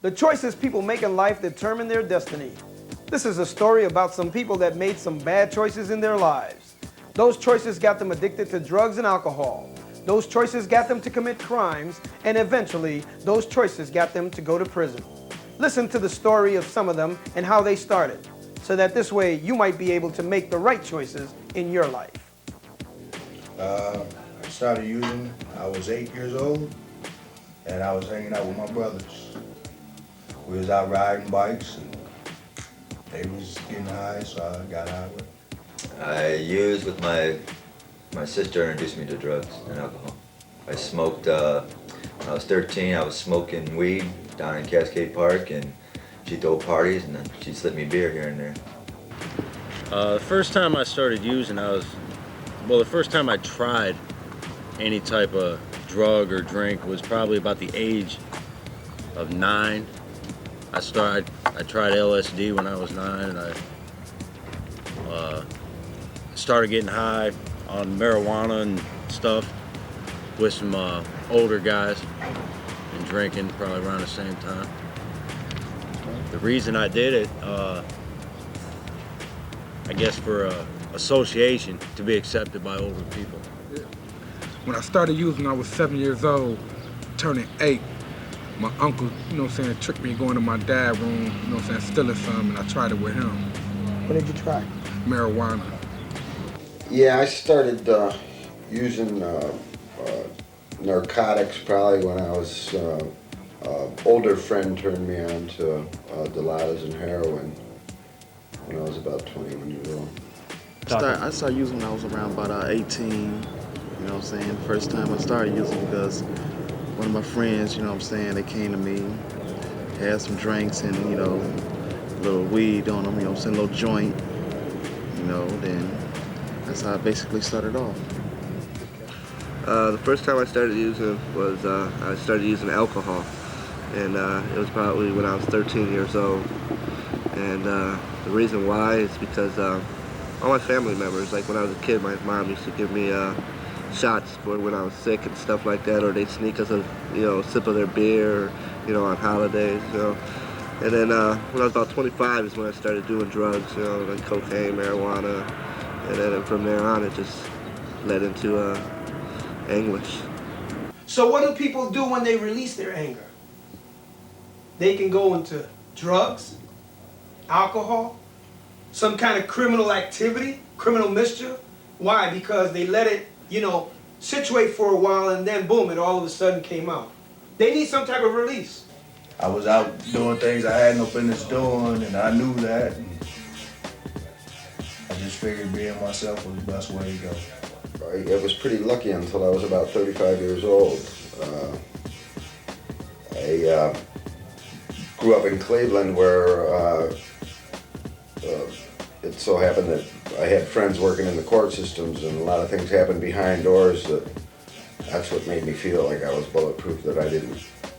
The choices people make in life determine their destiny. This is a story about some people that made some bad choices in their lives. Those choices got them addicted to drugs and alcohol. Those choices got them to commit crimes, and eventually, those choices got them to go to prison. Listen to the story of some of them and how they started, so that this way you might be able to make the right choices in your life. I started using, I was 8 years old, and I was hanging out with my brothers. We was out riding bikes, and they was getting high, so I got high with them. I used with my sister introduced me to drugs and alcohol. I smoked, when I was 13, I was smoking weed down in Cascade Park, and she'd throw parties, and then she'd slip me beer here and there. The first time I started using, the first time I tried any type of drug or drink was probably about the age of 9. I tried LSD when I was 9, and I started getting high on marijuana and stuff with some older guys and drinking probably around the same time. The reason I did it, I guess for association, to be accepted by older people. When I started using, I was 7 years old, turning 8. My uncle, tricked me going to my dad's room, stealing some, and I tried it with him. What did you try? Marijuana. Yeah, I started using narcotics probably when I was, older friend turned me on to Delilah's and heroin when I was about 21 years old. I started using when I was around about 18, you know what I'm saying? First time I started using because one of my friends, they came to me, had some drinks and, a little weed on them, a little joint, then that's how I basically started off. The first time I started using was I started using alcohol, and it was probably when I was 13 years old. And the reason why is because all my family members, like when I was a kid, my mom used to give me shots for when I was sick and stuff like that, or they'd sneak us a sip of their beer, on holidays. And then when I was about 25 is when I started doing drugs, like cocaine, marijuana, and then from there on it just led into anguish. So what do people do when they release their anger? They can go into drugs, alcohol, some kind of criminal activity, criminal mischief. Why? Because they let it, situate for a while, and then boom, it all of a sudden came out. They need some type of release. I was out doing things I had no business doing, and I knew that. And I just figured being myself was the best way to go. I was pretty lucky until I was about 35 years old. I grew up in Cleveland where it so happened that I had friends working in the court systems, and a lot of things happened behind doors that's what made me feel like I was bulletproof, that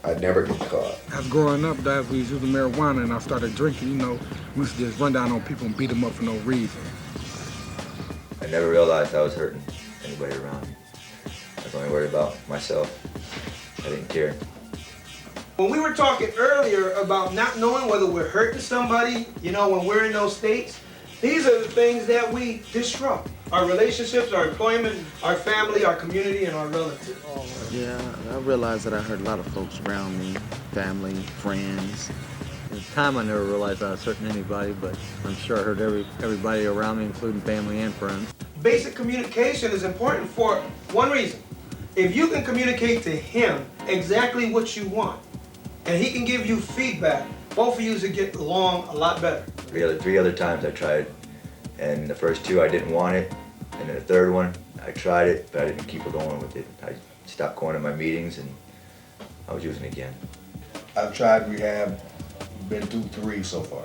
I'd never get caught. As growing up, Dad, we was using marijuana, and I started drinking, we used to just run down on people and beat them up for no reason. I never realized I was hurting anybody around me. I was only worried about myself. I didn't care. When we were talking earlier about not knowing whether we're hurting somebody, when we're in those states, these are the things that we disrupt. Our relationships, our employment, our family, our community, and our relatives. Yeah, I realized that I hurt a lot of folks around me, family, friends. At the time, I never realized I was hurting anybody, but I'm sure I hurt everybody around me, including family and friends. Basic communication is important for one reason. If you can communicate to him exactly what you want, and he can give you feedback, both of you should get along a lot better. Three other times I tried, and the first 2 I didn't want it, and then the third one I tried it, but I didn't keep going with it. I stopped going to my meetings, and I was using it again. I've tried rehab, been through 3 so far.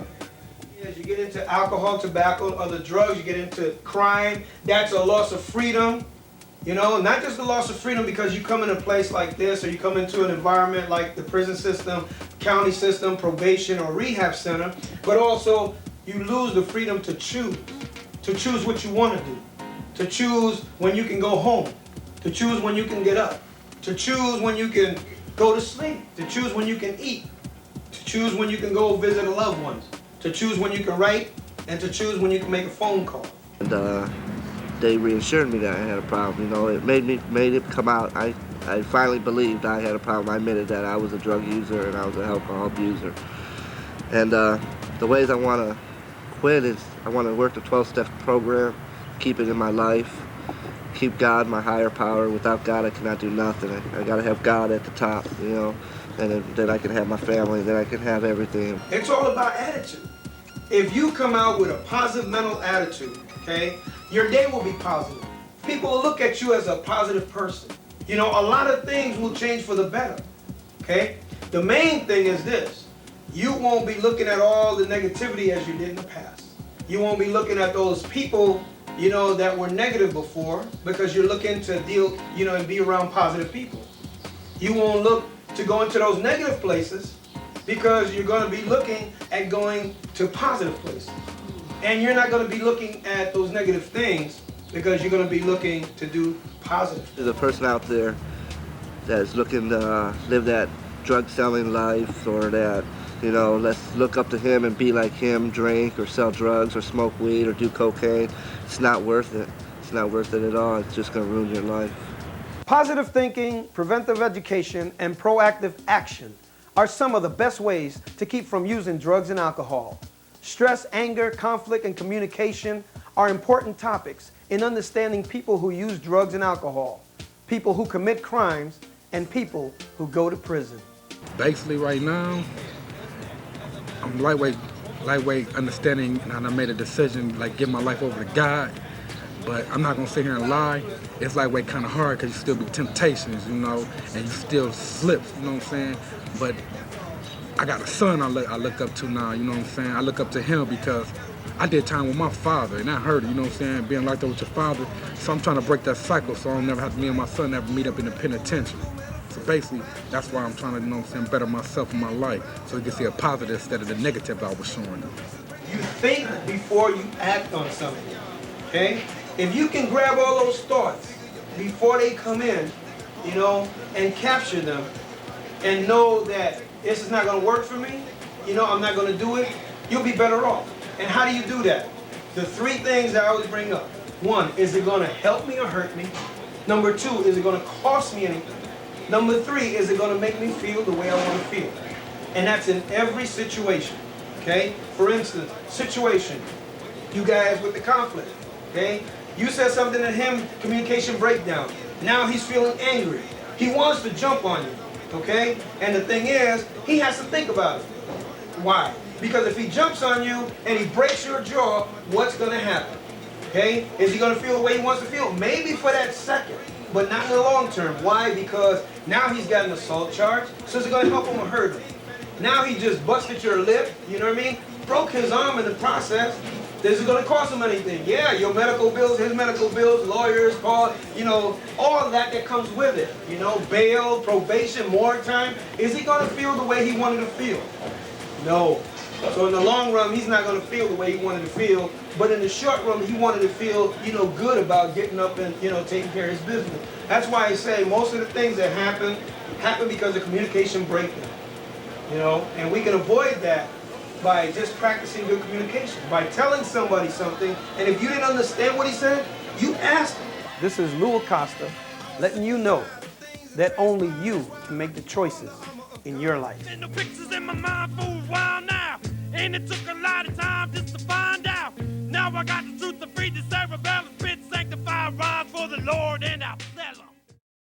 As you get into alcohol, tobacco, other drugs, you get into crime, that's a loss of freedom. Not just the loss of freedom because you come in a place like this, or you come into an environment like the prison system, county system, probation, or rehab center, but also you lose the freedom to choose what you want to do, to choose when you can go home, to choose when you can get up, to choose when you can go to sleep, to choose when you can eat. to choose when you can go visit a loved one, to choose when you can write, and to choose when you can make a phone call. And they reassured me that I had a problem. You know, it made it come out. I finally believed I had a problem. I admitted that I was a drug user and I was an alcohol abuser. And the ways I want to quit is I want to work the 12-step program, keep it in my life, keep God, my higher power. Without God, I cannot do nothing. I got to have God at the top, you know, and then I can have my family, then I can have everything. It's all about attitude. If you come out with a positive mental attitude, okay, your day will be positive. People will look at you as a positive person. You know, a lot of things will change for the better, okay? The main thing is this. You won't be looking at all the negativity as you did in the past. You won't be looking at those people, you know, that were negative before, because you're looking to deal, you know, and be around positive people. You won't look to go into those negative places because you're going to be looking at going to positive places. And you're not going to be looking at those negative things because you're going to be looking to do positive. There's a person out there that's looking to live that drug selling life, or that, you know, let's look up to him and be like him, drink or sell drugs or smoke weed or do cocaine. It's not worth it. It's not worth it at all. It's just going to ruin your life. Positive thinking, preventive education, and proactive action are some of the best ways to keep from using drugs and alcohol. Stress, anger, conflict, and communication are important topics in understanding people who use drugs and alcohol, people who commit crimes, and people who go to prison. Basically right now, I'm lightweight understanding, and I made a decision, like, give my life over to God. But I'm not gonna sit here and lie. It's lightweight kind of hard because you still be temptations, you know, and you still slip, you know what I'm saying? But I got a son I look up to now, you know what I'm saying? I look up to him because I did time with my father, and I heard it, you know what I'm saying? Being locked up with your father. So I'm trying to break that cycle so I don't never have me and my son ever meet up in the penitentiary. So basically, that's why I'm trying to, you know what I'm saying, better myself in my life so you can see a positive instead of the negative I was showing them. You think before you act on something, okay? If you can grab all those thoughts before they come in, you know, and capture them and know that this is not going to work for me, you know, I'm not going to do it, you'll be better off. And how do you do that? The three things that I always bring up. One, is it going to help me or hurt me? Number two, is it going to cost me anything? Number three, is it going to make me feel the way I want to feel? And that's in every situation, okay? For instance, situation, you guys with the conflict, okay? You said something to him, communication breakdown. Now he's feeling angry. He wants to jump on you, okay? And the thing is, he has to think about it. Why? Because if he jumps on you and he breaks your jaw, what's going to happen? Okay? Is he going to feel the way he wants to feel? Maybe for that second, but not in the long term. Why? Because now he's got an assault charge, so is it going to help him or hurt him? Now he just busted your lip, you know what I mean? Broke his arm in the process. Is it going to cost him anything? Yeah, your medical bills, his medical bills, lawyers, call, you know, all that comes with it. You know, bail, probation, more time. Is he going to feel the way he wanted to feel? No. So in the long run, he's not going to feel the way he wanted to feel. But in the short run, he wanted to feel, you know, good about getting up and, you know, taking care of his business. That's why I say most of the things that happen because of communication breakdown. You know, and we can avoid that by just practicing good communication, by telling somebody something, and if you didn't understand what he said, you asked him. This is Lou Acosta, letting you know that only you can make the choices in your life. And the pictures in my mind for a while now, and it took a lot of time just to find out. Now I got the truth to free this